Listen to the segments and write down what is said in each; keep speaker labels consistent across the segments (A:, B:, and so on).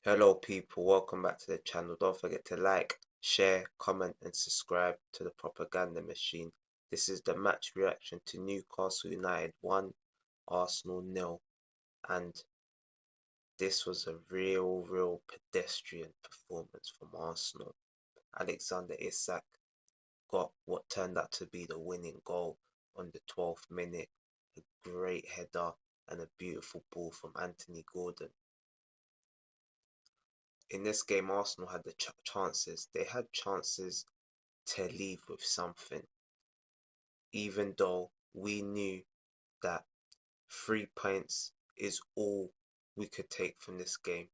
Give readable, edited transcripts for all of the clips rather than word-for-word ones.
A: Hello people, welcome back to the channel. Don't forget to like, share, comment and subscribe to the propaganda machine. This is the match reaction to Newcastle United 1, Arsenal nil, and this was a real pedestrian performance from Arsenal. Alexander Isak got what turned out to be the winning goal on the 12th minute. A great header and a beautiful ball from Anthony Gordon. In this game, Arsenal had the chances. They had chances to leave with something, even though we knew that 3 points is all we could take from this game.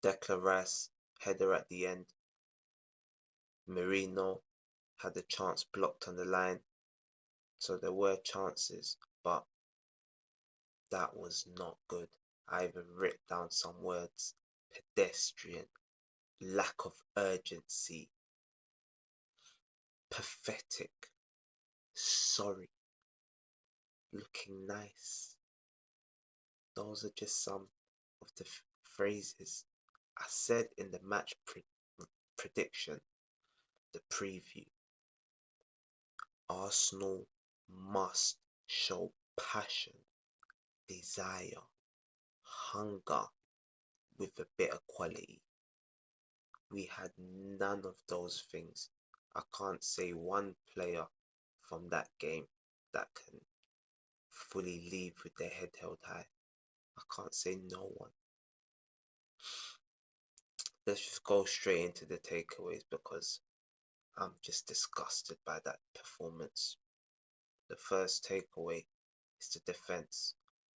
A: Declan Rice, header at the end. Marino had the chance blocked on the line. So there were chances, but that was not good. I even wrote down some words: pedestrian, lack of urgency, pathetic, sorry, looking nice. Those are just some of the phrases I said in the match prediction, the preview. Arsenal must show passion, desire, hunger with a bit of quality. We had none of those things. I can't say one player from that game that can fully leave with their head held high. I can't say no one. Let's just go straight into the takeaways because I'm just disgusted by that performance. The first takeaway is the defense.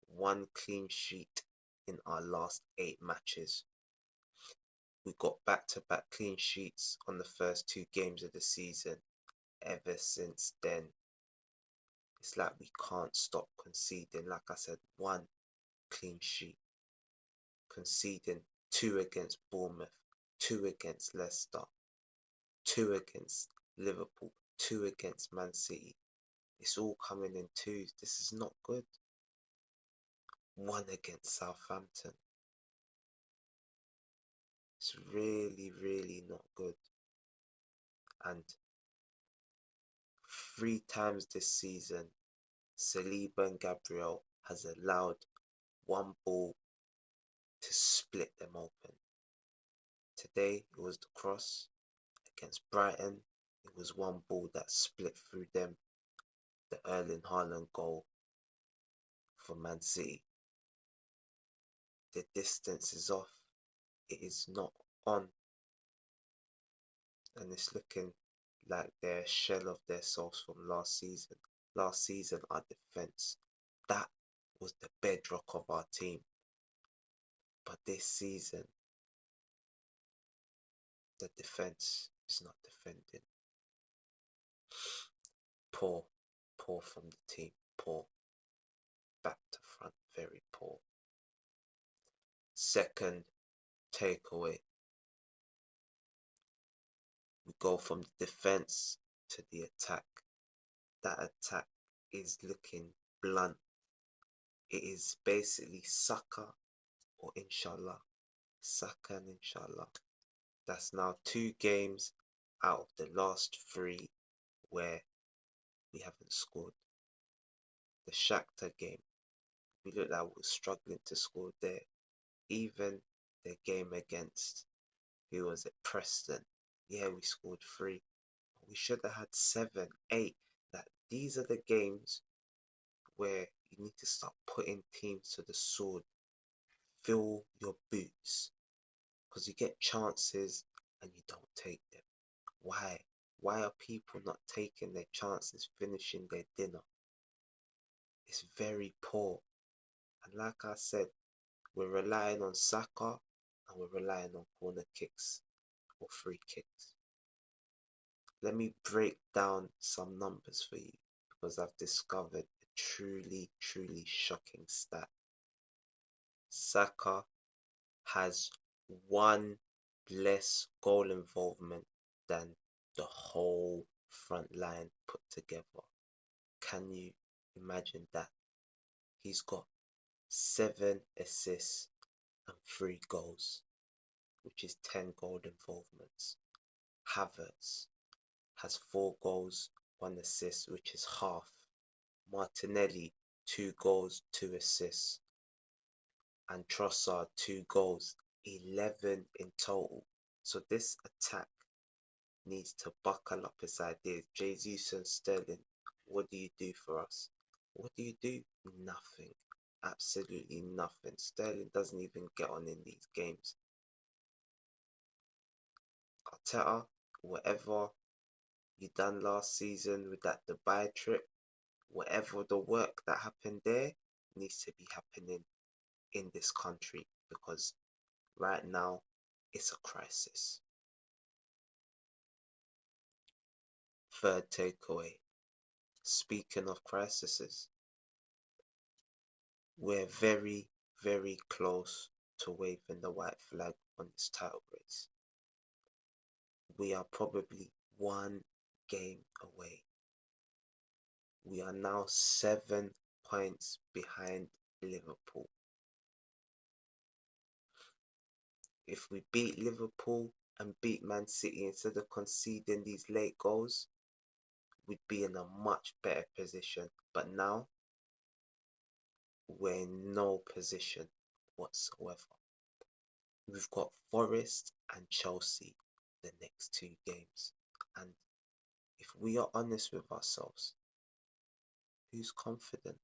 A: One clean sheet in our last 8 matches. We got back-to-back clean sheets on the first 2 games of the season. Ever since then, it's like we can't stop conceding. Like I said, one clean sheet. Conceding 2 against Bournemouth, 2 against Leicester, 2 against Liverpool, 2 against Man City. It's all coming in twos. This is not good. 1 against Southampton. It's really not good. And 3 times this season, Saliba and Gabriel has allowed one ball to split them open. Today it was the cross. Against Brighton, it was one ball that split through them. The Erling Haaland goal for Man City. The distance is off. It is not on. And it's looking like they're a shell of themselves from last season. Last season, our defence, that was the bedrock of our team. But this season, the defence is not defending. Poor, poor from the team, poor. Back to front, very poor. Second takeaway, we go from the defence to the attack. That attack is looking blunt. It is basically Saka or Inshallah. Saka and Inshallah. That's now 2 games out of the last 3 where we haven't scored. The Shakhtar game, we looked like we were struggling to score there. Even the game against, who was it, Preston. Yeah, we scored 3. We should have had 7, 8. These are the games where you need to start putting teams to the sword. Fill your boots. Because you get chances and you don't take them. Why? Why are people not taking their chances, finishing their dinner? It's very poor. And like I said, we're relying on Saka and we're relying on corner kicks or free kicks. Let me break down some numbers for you because I've discovered a truly shocking stat. Saka has 1 less goal involvement than the whole front line put together. Can you imagine that? He's got 7 assists and 3 goals, which is 10 goal involvements. Havertz has 4 goals, 1 assist, which is half. Martinelli, 2 goals, 2 assists. And Trossard, 2 goals, 11 in total. So this attack needs to buckle up its ideas. Jesus and Sterling, what do you do for us? What do you do? Nothing. Absolutely nothing. Sterling doesn't even get on in these games. Arteta, whatever you done last season with that Dubai trip, whatever the work that happened there needs to be happening in this country, because right now it's a crisis. Third takeaway. Speaking of crises, we're very, very close to waving the white flag on this title race. We are probably 1 game away. We are now 7 points behind Liverpool. If we beat Liverpool and beat Man City instead of conceding these late goals, we'd be in a much better position. But now, we're in no position whatsoever. We've got Forest and Chelsea the next 2 games. And if we are honest with ourselves, who's confident?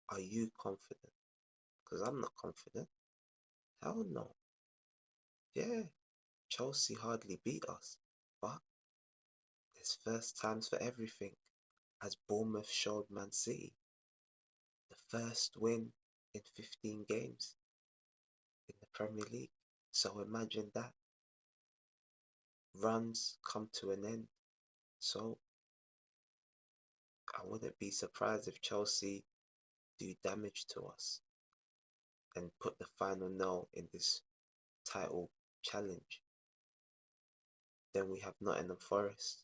A: Are you confident? Because I'm not confident. Hell no. Yeah, Chelsea hardly beat us. But there's first times for everything, as Bournemouth showed Man City. The first win in 15 games in the Premier League. So imagine that. Runs come to an end. So I wouldn't be surprised if Chelsea do damage to us and put the final nail in this title challenge. Then we have Nottingham Forest.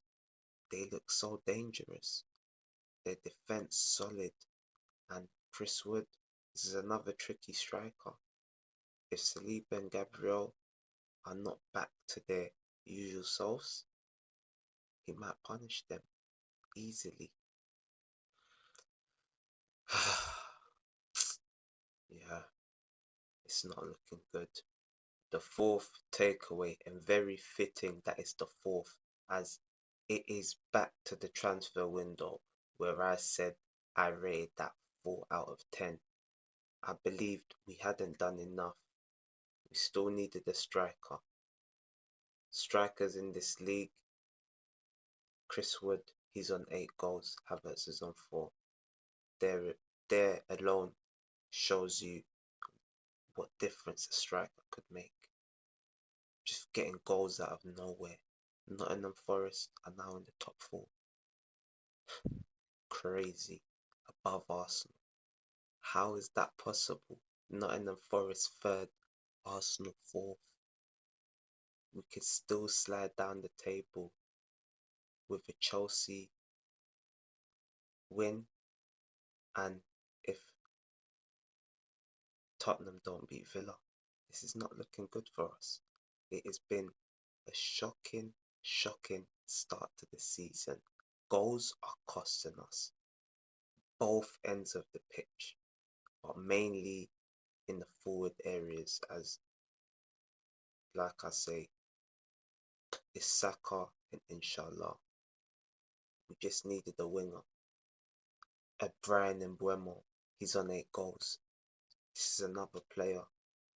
A: They look so dangerous. Their defense solid, and Chris Wood, this is another tricky striker. If Saliba and Gabriel are not back to their usual selves, he might punish them easily. Yeah, it's not looking good. The fourth takeaway, and very fitting that it's the fourth, as it is back to the transfer window where I said I rated that 4 out of 10. I believed we hadn't done enough. We still needed a striker. Strikers in this league, Chris Wood, he's on 8 goals, Havertz is on 4. There alone shows you what difference a striker could make. Just getting goals out of nowhere. Nottingham Forest are now in the top 4. Crazy. Above Arsenal. How is that possible? Nottingham Forest 3rd, Arsenal 4th. We could still slide down the table with a Chelsea win, and if Tottenham don't beat Villa, this is not looking good for us. It has been a shocking start to the season. Goals are costing us, both ends of the pitch, but mainly in the forward areas, as like I say, it's Saka and Inshallah. We just needed a winger. A Brian Mbeumo, he's on 8 goals. This is another player,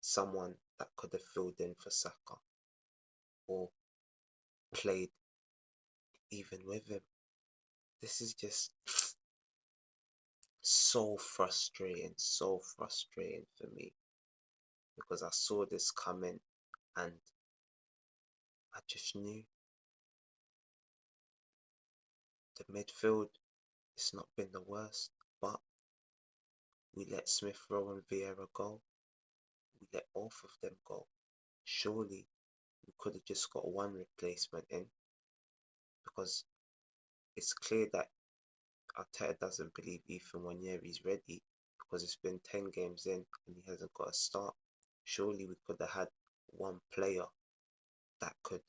A: someone that could have filled in for Saka or played even with him. This is just so frustrating for me, because I saw this coming and I just knew the midfield, it's not been the worst, but we let Smith Rowe and Vieira go. We let both of them go. Surely we could have just got one replacement in, because it's clear that Arteta doesn't believe Ethan Nwaneri's ready, because it's been 10 games in and he hasn't got a start. Surely we could have had one player that could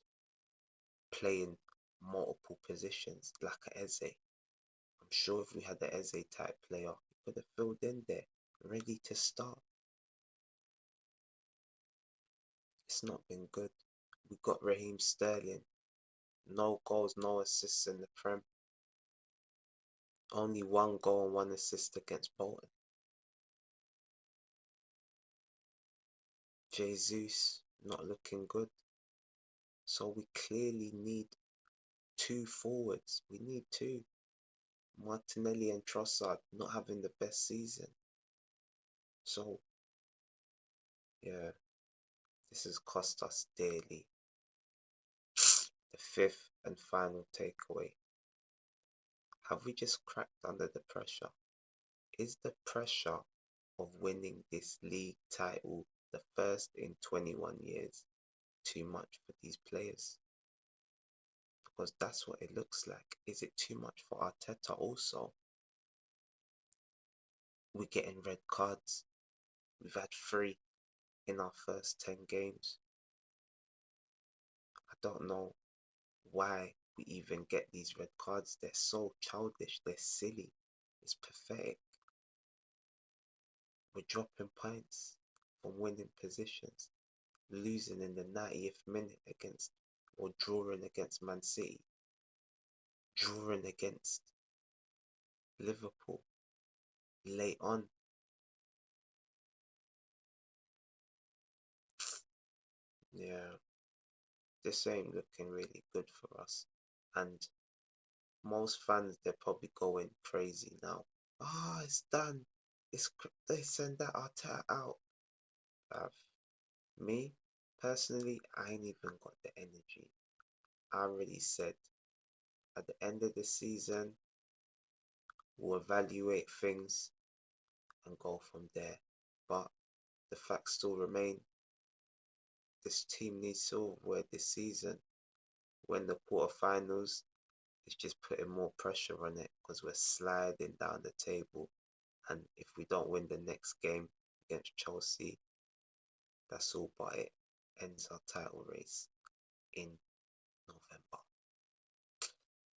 A: play in multiple positions like a Eze. I'm sure if we had the Eze type player, he could have filled in there, ready to start. It's not been good. We got Raheem Sterling, no goals, no assists in the Prem. Only one goal and one assist against Bolton. Jesus not looking good. So we clearly need two forwards. We need two. Martinelli and Trossard not having the best season. So yeah, this has cost us dearly. The fifth and final takeaway. Have we just cracked under the pressure? Is the pressure of winning this league title, the first in 21 years, too much for these players? Because that's what it looks like. Is it too much for Arteta also? We're getting red cards. We've had 3 in our first 10 games. I don't know why we even get these red cards. They're so childish. They're silly. It's pathetic. We're dropping points from winning positions, losing in the 90th minute against, or drawing against Man City, drawing against Liverpool late on. Yeah, this ain't looking really good for us. And most fans, they're probably going crazy now. Ah, it's done. They send that Arteta out. Uh, Me, personally, I ain't even got the energy. I already said at the end of the season, we'll evaluate things and go from there. But the facts still remain. This team needs silverware this season. When the quarterfinals, it's just putting more pressure on it because we're sliding down the table. And if we don't win the next game against Chelsea, that's all but it. Ends our title race in November.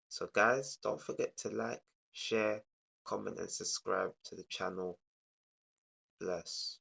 A: So guys, don't forget to like, share, comment and subscribe to the channel. Bless.